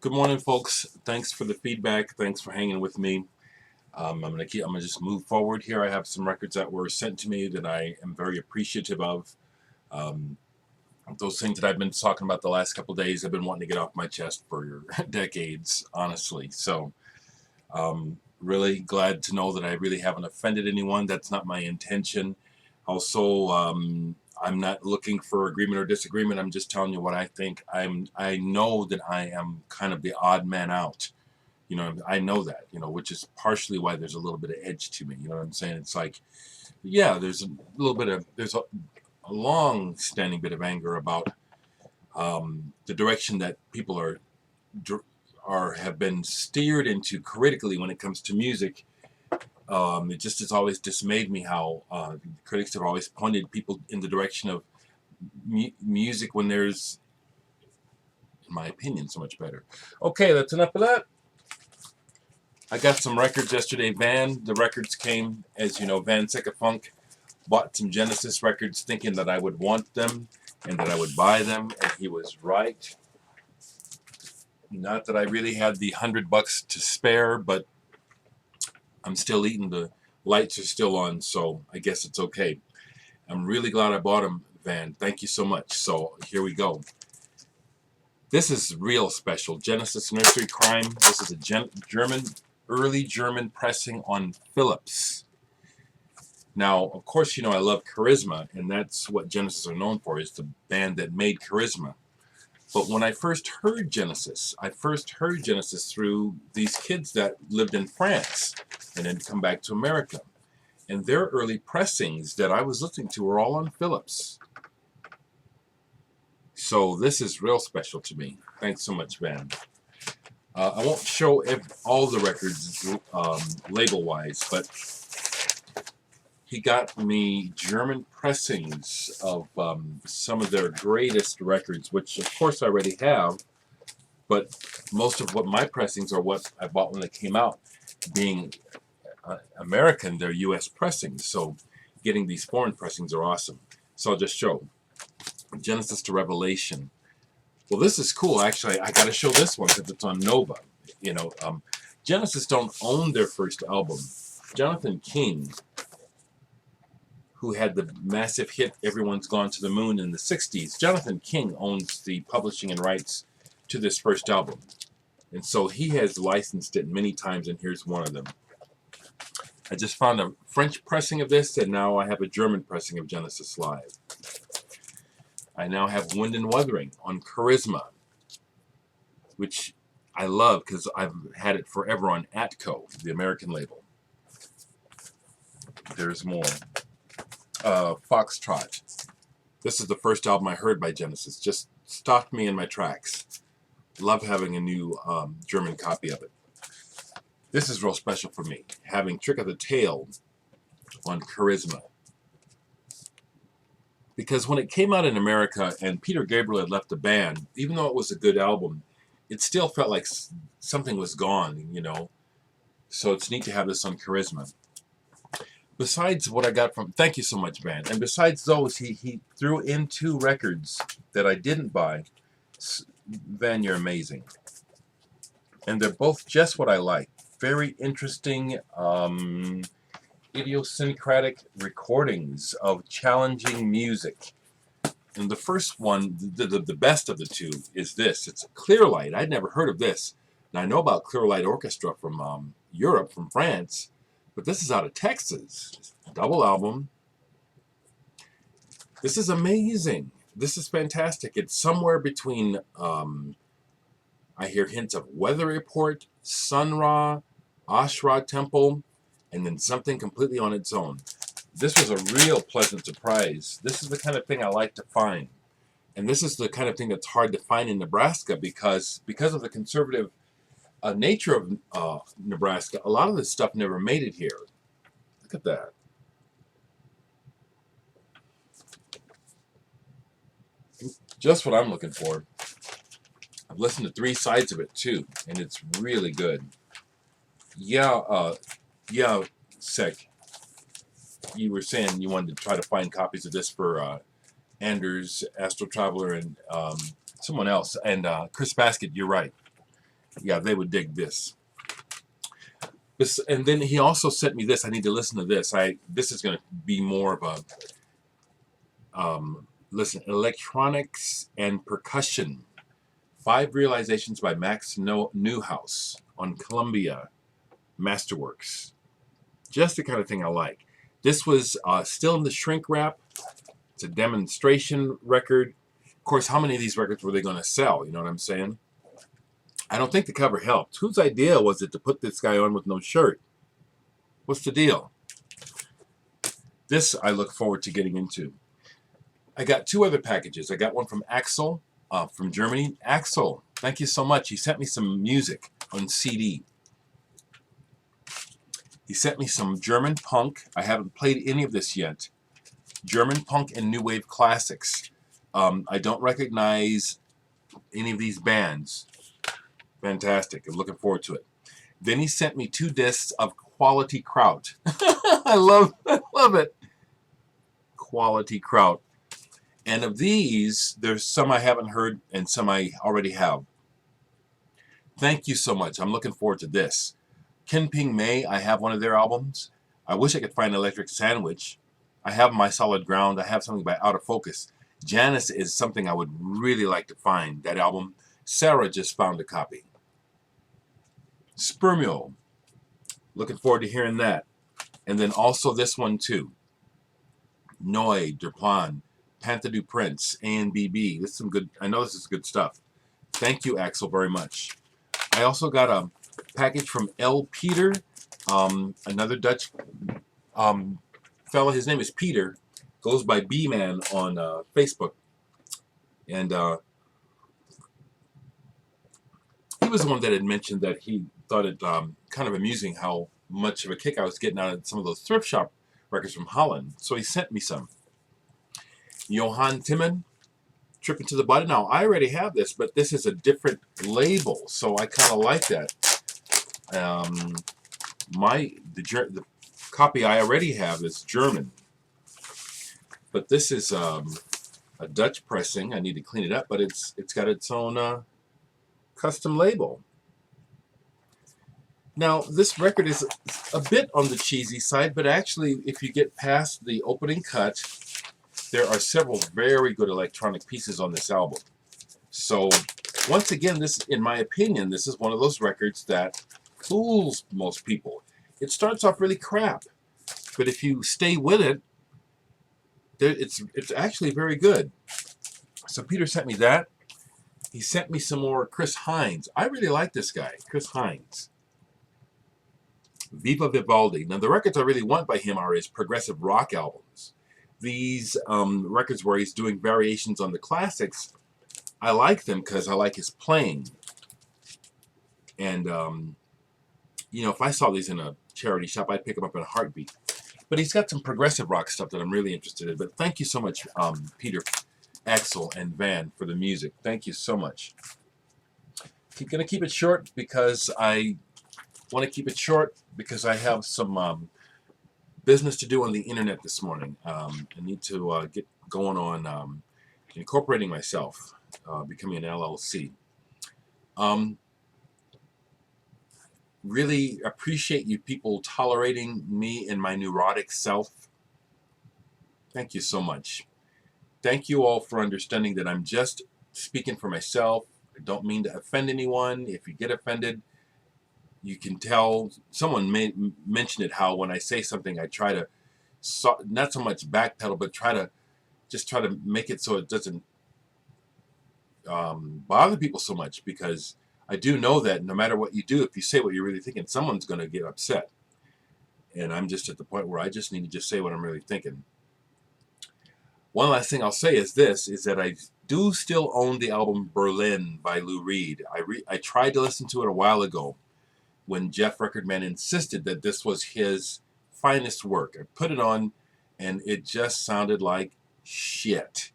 Good morning, folks. Thanks for the feedback. Thanks for hanging with me. I'm gonna just move forward here. I have some records that were sent to me that I am very appreciative of. Um, those things that I've been talking about the last couple of days, I've been wanting to get off my chest for decades, honestly. So, really glad to know that I really haven't offended anyone. That's not my intention. Also, I'm not looking for agreement or disagreement. I'm just telling you what I think. I know that I am kind of the odd man out. I know that, which is partially why there's a little bit of edge to me. You know what I'm saying? It's like, yeah, there's a little bit of, there's a long standing bit of anger about the direction that people have been steered into critically when it comes to music. It just has always dismayed me how critics have always pointed people in the direction of music when there's, in my opinion, so much better. Okay, that's enough of that. I got some records yesterday. The records came, as you know, Van Funk bought some Genesis records thinking that I would want them and that I would buy them, and he was right. Not that I really had the $100 to spare, but I'm still eating. The lights are still on, so I guess it's okay. I'm really glad I bought them, Van. Thank you so much. So here we go. This is real special. Genesis Nursery Crime. This is a early German pressing on Philips. Now, of course, I love Charisma, and that's what Genesis are known for, is the band that made Charisma. But when I first heard Genesis, through these kids that lived in France and then come back to America. And their early pressings that I was listening to were all on Philips. So this is real special to me. Thanks so much, Van. I won't show all the records label-wise, but he got me German pressings of some of their greatest records, which of course I already have, but most of what my pressings are what I bought when they came out. Being American, they're U.S. pressings, so getting these foreign pressings are awesome. So I'll just show Genesis to Revelation. Well, this is cool. Actually, I got to show this one because it's on Nova. Genesis don't own their first album. Jonathan King, who had the massive hit Everyone's Gone to the Moon in the 60s, Jonathan King owns the publishing and rights to this first album. And so he has licensed it many times, and here's one of them. I just found a French pressing of this, and now I have a German pressing of Genesis Live. I now have Wind and Wuthering on Charisma, which I love because I've had it forever on Atco, the American label. There's more. Foxtrot. This is the first album I heard by Genesis. Just stopped me in my tracks. Love having a new German copy of it. This is real special for me, having Trick of the Tail on Charisma. Because when it came out in America and Peter Gabriel had left the band, even though it was a good album, it still felt like something was gone, So it's neat to have this on Charisma. Besides what I got from, thank you so much, Van. And besides those, he threw in 2 records that I didn't buy. Van, you're amazing. And they're both just what I like. Very interesting, idiosyncratic recordings of challenging music. And the first one, the best of the 2, is this. It's a Clearlight. I'd never heard of this. Now, I know about Clearlight Orchestra from Europe, from France, but this is out of Texas. Double album. This is amazing. This is fantastic. It's somewhere between, I hear hints of Weather Report, Sun Ra, Ashra Temple, and then something completely on its own. This was a real pleasant surprise. This is the kind of thing I like to find. And this is the kind of thing that's hard to find in Nebraska because of the conservative nature of Nebraska. A lot of this stuff never made it here. Look at that. Just what I'm looking for. I've listened to 3 sides of it too, and it's really good. Yeah, Sec, you were saying you wanted to try to find copies of this for Anders, Astro Traveler, and someone else. And Chris Basket, you're right. Yeah, they would dig this. And then he also sent me this. I need to listen to this. This is going to be more of a listen. Electronics and percussion. 5 realizations by Max Newhouse on Columbia Masterworks. Just the kind of thing I like. This was still in the shrink wrap. It's a demonstration record. Of course, how many of these records were they going to sell? You know what I'm saying? I don't think the cover helped. Whose idea was it to put this guy on with no shirt? What's the deal? This I look forward to getting into. I got 2 other packages. I got one from Axel from Germany. Axel, thank you so much. He sent me some music on CD. He sent me some German punk. I haven't played any of this yet. German punk and new wave classics. I don't recognize any of these bands. Fantastic. I'm looking forward to it. Then he sent me 2 discs of Quality Kraut. I love it. Quality Kraut. And of these, there's some I haven't heard and some I already have. Thank you so much. I'm looking forward to this. Ken Ping Mei, I have one of their albums. I wish I could find Electric Sandwich. I have My Solid Ground. I have something by Out of Focus. Janice is something I would really like to find, that album. Sarah just found a copy. Spermio. Looking forward to hearing that. And then also this one too. Noy, Derplan, Panther du Prince, ANBB. This is some good, I know this is good stuff. Thank you, Axel, very much. I also got a package from L. Peter, another Dutch fella. His name is Peter. Goes by B-Man on Facebook. And he was the one that had mentioned that he thought it kind of amusing how much of a kick I was getting out of some of those thrift shop records from Holland. So he sent me some. Johan Timman, Tripping to the Body. Now, I already have this, but this is a different label, so I kind of like that. The copy I already have is German, but this is a Dutch pressing. I need to clean it up, but it's got its own custom label. Now, this record is a bit on the cheesy side, but actually, if you get past the opening cut, there are several very good electronic pieces on this album. So, once again, this, in my opinion, this is one of those records that fools most people. It starts off really crap, but if you stay with it, it's actually very good. So Peter sent me that. He sent me some more Chris Hines. I really like this guy, Chris Hines. Viva Vivaldi. Now, the records I really want by him are his progressive rock albums. These records where he's doing variations on the classics, I like them because I like his playing. And, you know, if I saw these in a charity shop, I'd pick them up in a heartbeat. But he's got some progressive rock stuff that I'm really interested in. But thank you so much, Peter, Axel, and Van for the music. Thank you so much. I'm going to keep it short because I want to keep it short because I have some business to do on the internet this morning. I need to get going on incorporating myself, becoming an LLC. Really appreciate you people tolerating me and my neurotic self. Thank you so much. Thank you all for understanding that I'm just speaking for myself. I don't mean to offend anyone. If you get offended, you can tell. Someone mentioned it, how when I say something, I try to not so much backpedal, but try to make it so it doesn't bother people so much, because I do know that no matter what you do, if you say what you're really thinking, someone's going to get upset. And I'm just at the point where I just need to just say what I'm really thinking. One last thing I'll say is this, is that I do still own the album Berlin by Lou Reed. I tried to listen to it a while ago when Jeff Recordman insisted that this was his finest work. I put it on and it just sounded like shit.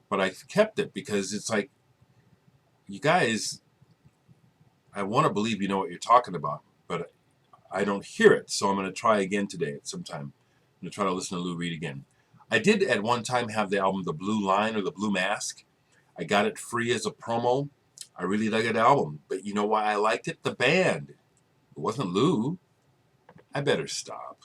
But I kept it because it's like, you guys, I want to believe you know what you're talking about, but I don't hear it. So I'm going to try again today at some time. I'm going to try to listen to Lou Reed again. I did at one time have the album The Blue Line or The Blue Mask. I got it free as a promo. I really like that album. But you know why I liked it? The band. It wasn't Lou. I better stop.